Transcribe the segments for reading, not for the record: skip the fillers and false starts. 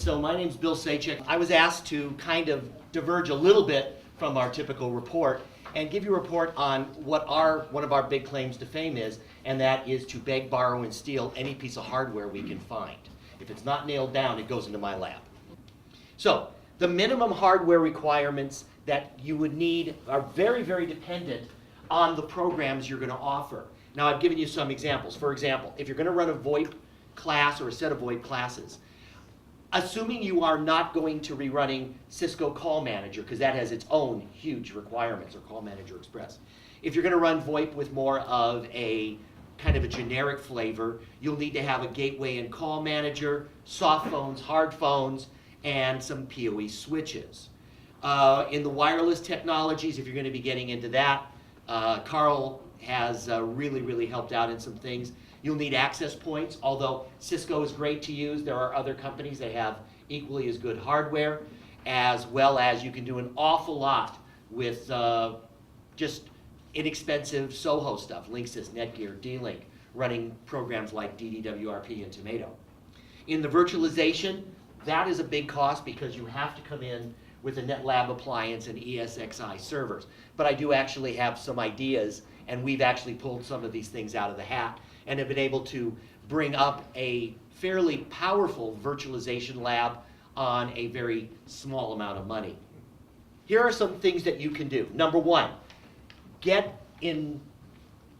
So my name's Bill Sajek. I was asked to kind of diverge a little bit from our typical report and give you a report on what one of our big claims to fame is, and that is to beg, borrow, and steal any piece of hardware we can find. If it's not nailed down, it goes into my lab. So the minimum hardware requirements that you would need are very, very dependent on the programs you're going to offer. Now, I've given you some examples. For example, if you're going to run a VoIP class or a set of VoIP classes, assuming you are not going to be running Cisco Call Manager, because that has its own huge requirements, or Call Manager Express. If you're going to run VoIP with more of a kind of a generic flavor, you'll need to have a gateway and call manager, soft phones, hard phones, and some PoE switches. In the wireless technologies, if you're going to be getting into that, Carl has really helped out in some things. You'll need access points, although Cisco is great to use. There are other companies that have equally as good hardware, as well as you can do an awful lot with just inexpensive SOHO stuff, Linksys, Netgear, D-Link, running programs like DDWRP and Tomato. In the virtualization, that is a big cost because you have to come in with a NetLab appliance and ESXi servers. But I do actually have some ideas, and we've actually pulled some of these things out of the hat and have been able to bring up a fairly powerful virtualization lab on a very small amount of money. Here are some things that you can do. Number one, get in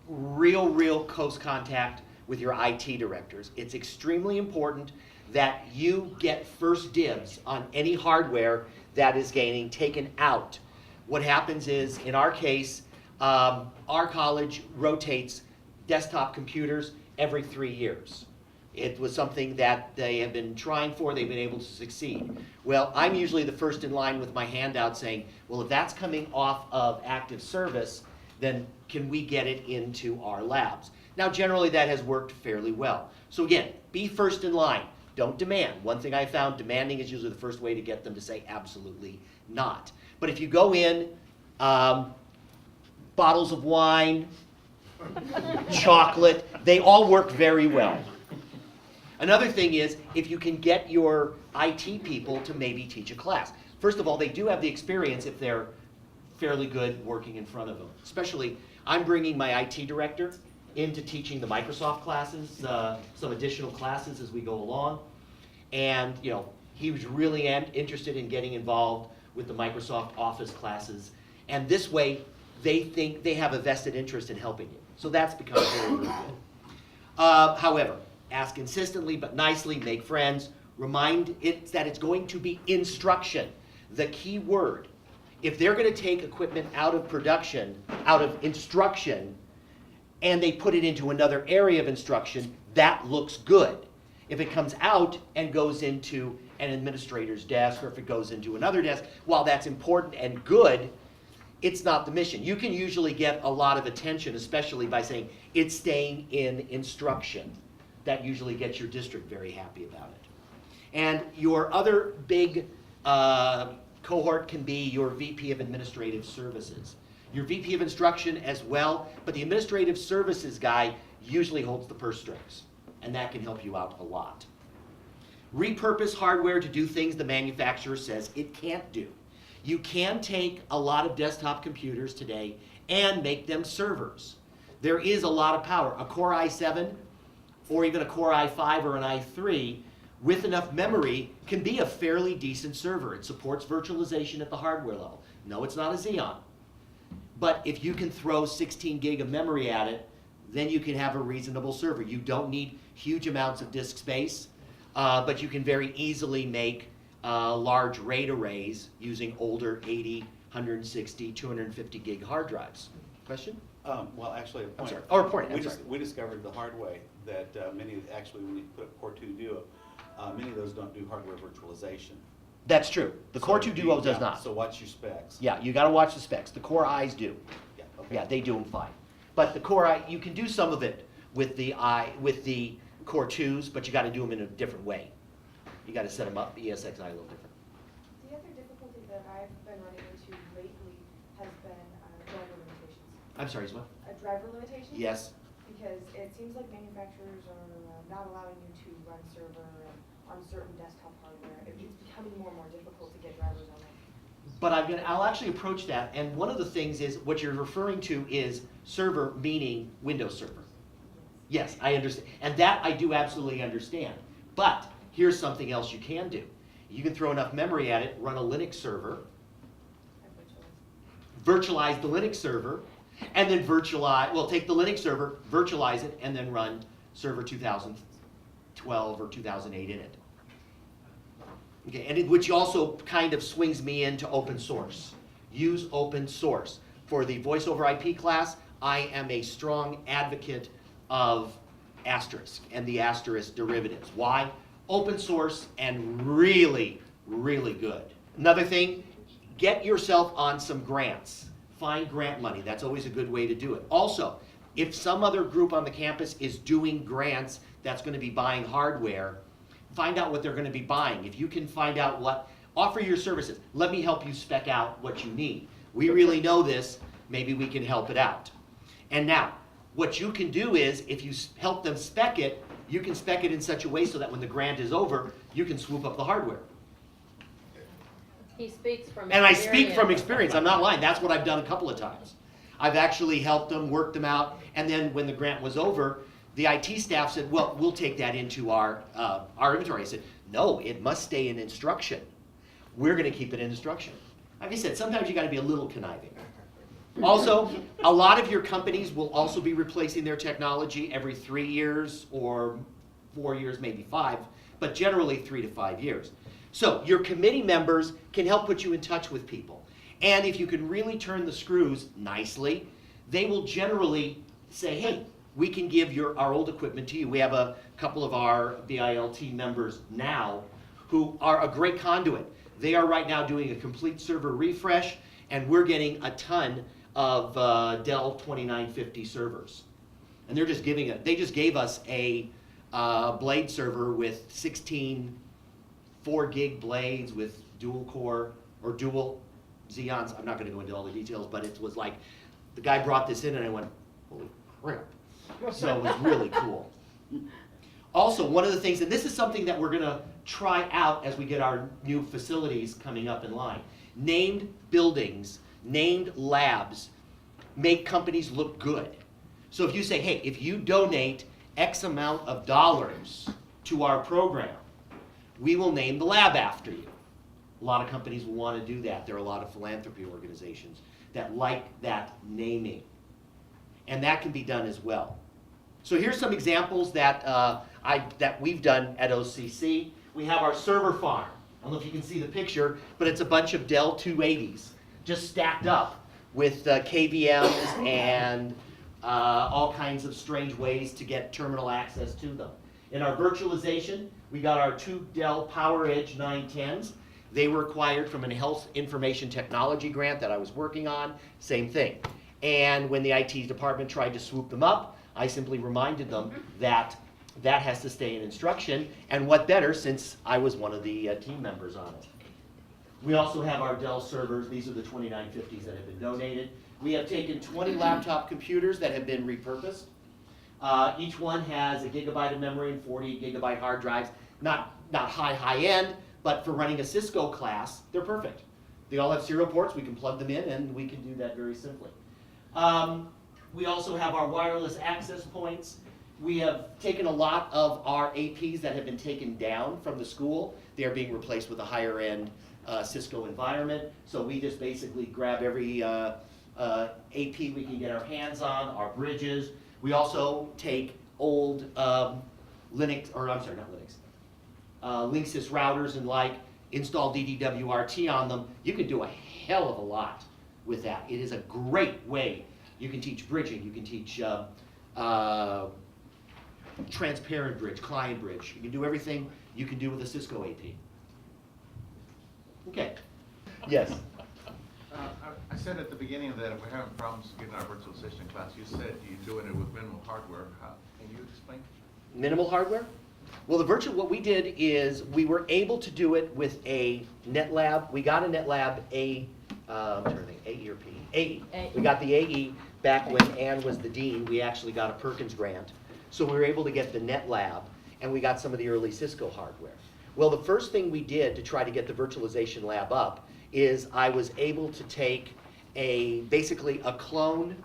real close contact with your IT directors. It's extremely important that you get first dibs on any hardware that is getting taken out. What happens is, in our case, our college rotates desktop computers every 3 years. It was something that they have been trying for, they've been able to succeed. Well, I'm usually the first in line with my handout saying, well, if that's coming off of active service, then can we get it into our labs? Now, generally that has worked fairly well. So again, be first in line. Don't demand. One thing I found, demanding is usually the first way to get them to say absolutely not. But if you go in, bottles of wine, chocolate, they all work very well. Another thing is, if you can get your IT people to maybe teach a class. First of all, they do have the experience if they're fairly good working in front of them. Especially, I'm bringing my IT director into teaching the Microsoft classes, some additional classes as we go along. And he was really interested in getting involved with the Microsoft Office classes. And this way, they think they have a vested interest in helping you. So that's become very good. However, ask consistently but nicely, make friends. Remind it that it's going to be instruction, the key word. If they're going to take equipment out of production, out of instruction, and they put it into another area of instruction, that looks good. If it comes out and goes into an administrator's desk, or if it goes into another desk, while that's important and good, it's not the mission. You can usually get a lot of attention, especially by saying it's staying in instruction. That usually gets your district very happy about it. And your other big cohort can be your VP of Administrative Services. Your VP of Instruction as well, but the Administrative Services guy usually holds the purse strings, and that can help you out a lot. Repurpose hardware to do things the manufacturer says it can't do. You can take a lot of desktop computers today and make them servers. There is a lot of power. A Core i7 or even a Core i5 or an i3 with enough memory can be a fairly decent server. It supports virtualization at the hardware level. No, it's not a Xeon. But if you can throw 16 gig of memory at it, then you can have a reasonable server. You don't need huge amounts of disk space, but you can very easily make large RAID arrays using older 80, 160, 250 gig hard drives. Question? Well, actually, a point. I'm sorry. Or a point. We discovered the hard way that many, actually, when you put up Core 2 Duo, many of those don't do hardware virtualization. That's true. The Core 2 Duo does not. So watch your specs. Yeah, you got to watch the specs. The Core I's do. Yeah, okay. Yeah, they do them fine. But the Core I, you can do some of it with the Core 2s, but you got to do them in a different way. You got to set them up ESXi a little different. The other difficulty that I've been running into lately has been driver limitations. I'm sorry, what? Driver limitations? Yes. because it seems like manufacturers are not allowing you to run server on certain desktop hardware. It's becoming more and more difficult to get drivers on it. But I'll actually approach that, and one of the things is, what you're referring to is server meaning Windows Server. Yes, I understand, and that I do absolutely understand. But here's something else you can do. You can throw enough memory at it, run a Linux server, virtualize the Linux server, and then take the Linux server, virtualize it, and then run server 2012 or 2008 in it. Okay, and which also kind of swings me into open source. Use open source. For the voice over IP class, I am a strong advocate of asterisk and the asterisk derivatives. Why? Open source and really, really good. Another thing, get yourself on some grants. Find grant money. That's always a good way to do it. Also, if some other group on the campus is doing grants that's going to be buying hardware, find out what they're going to be buying. If you can find out offer your services. Let me help you spec out what you need. We really know this, maybe we can help it out. And now, what you can do is, if you help them spec it, you can spec it in such a way so that when the grant is over, you can swoop up the hardware. He speaks from And I experience. speak from experience, I'm not lying, that's what I've done a couple of times. I've actually helped them, worked them out, and then when the grant was over, the IT staff said, well, we'll take that into our inventory. I said, no, it must stay in instruction. We're gonna keep it in instruction. Like I said, sometimes you gotta be a little conniving. Also, a lot of your companies will also be replacing their technology every 3 years or 4 years, maybe 5, but generally 3 to 5 years. So your committee members can help put you in touch with people. And if you can really turn the screws nicely, they will generally say, hey, we can give our old equipment to you. We have a couple of our BILT members now who are a great conduit. They are right now doing a complete server refresh, and we're getting a ton of Dell 2950 servers. And they're just they just gave us a blade server with 16 4-gig blades with dual core or dual Xeons. I'm not going to go into all the details, but it was like, the guy brought this in and I went, holy crap. So it was really cool. Also, one of the things, and this is something that we're going to try out as we get our new facilities coming up in line. Named buildings, named labs make companies look good. So if you say, hey, if you donate X amount of dollars to our program, we will name the lab after you. A lot of companies will want to do that. There are a lot of philanthropy organizations that like that naming. And that can be done as well. So here's some examples that that we've done at OCC. We have our server farm. I don't know if you can see the picture, but it's a bunch of Dell 280s just stacked up with KVMs and all kinds of strange ways to get terminal access to them. In our virtualization, we got our 2 Dell PowerEdge 910s. They were acquired from a health information technology grant that I was working on, same thing. And when the IT department tried to swoop them up, I simply reminded them that that has to stay in instruction, and what better since I was one of the team members on it. We also have our Dell servers. These are the 2950s that have been donated. We have taken 20 laptop computers that have been repurposed. Each one has a gigabyte of memory and 40 gigabyte hard drives. Not high end, but for running a Cisco class, they're perfect. They all have serial ports. We can plug them in, and we can do that very simply. We also have our wireless access points. We have taken a lot of our APs that have been taken down from the school. They are being replaced with a higher end Cisco environment. So we just basically grab every AP we can get our hands on, our bridges. We also take old Linux, or I'm sorry, not Linux, Linksys routers and like, install DDWRT on them. You can do a hell of a lot with that. It is a great way. You can teach bridging, you can teach transparent bridge, client bridge. You can do everything you can do with a Cisco AP. Okay. Yes. I said at the beginning of that, if we're having problems getting our virtualization class, you said you're doing it with minimal hardware. Can you explain? Minimal hardware? Well, what we did is we were able to do it with a NetLab. We got a NetLab I'm trying to think, AE or PE? AE. We got the AE. back when Ann was the dean, we actually got a Perkins grant. So we were able to get the Net Lab, and we got some of the early Cisco hardware. Well, the first thing we did to try to get the virtualization lab up is I was able to take basically a clone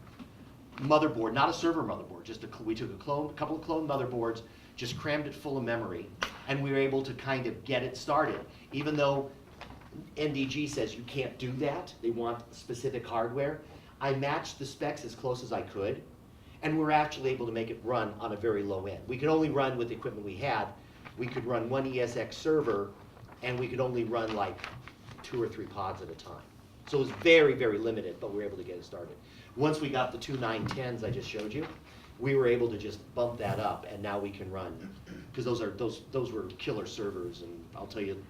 motherboard, not a server motherboard, we took a couple of clone motherboards, just crammed it full of memory, and we were able to kind of get it started. Even though NDG says you can't do that, they want specific hardware, I matched the specs as close as I could, and we were actually able to make it run on a very low end. We could only run with the equipment we had. We could run one ESX server, and we could only run like 2 or 3 pods at a time. So it was very, very limited, but we were able to get it started. Once we got the 2 910s I just showed you, we were able to just bump that up, and now we can run, because those were killer servers, and I'll tell you,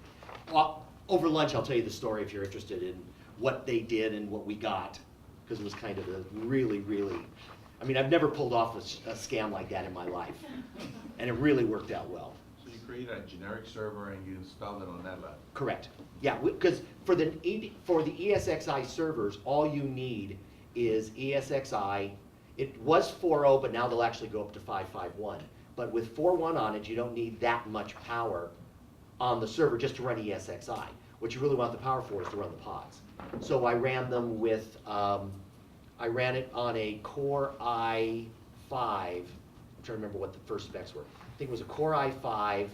well, over lunch I'll tell you the story if you're interested in what they did and what we got, because it was kind of a really, really, I mean, I've never pulled off a scam like that in my life, and it really worked out well. So you created a generic server and you installed it on that lab? Correct. Yeah, because for the ESXi servers, all you need is ESXi. It was 4.0, but now they'll actually go up to 5.5.1. But with 4.1 on it, you don't need that much power on the server just to run ESXi. What you really want the power for is to run the pods. So I ran them with, I ran it on a Core i5. I'm trying to remember what the first specs were. I think it was a Core i5,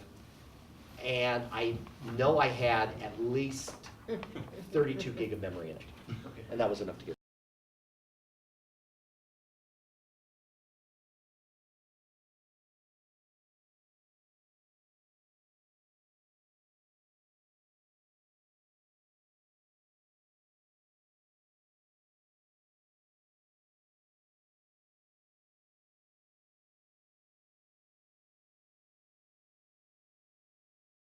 and I know I had at least 32 gig of memory in it. And that was enough to get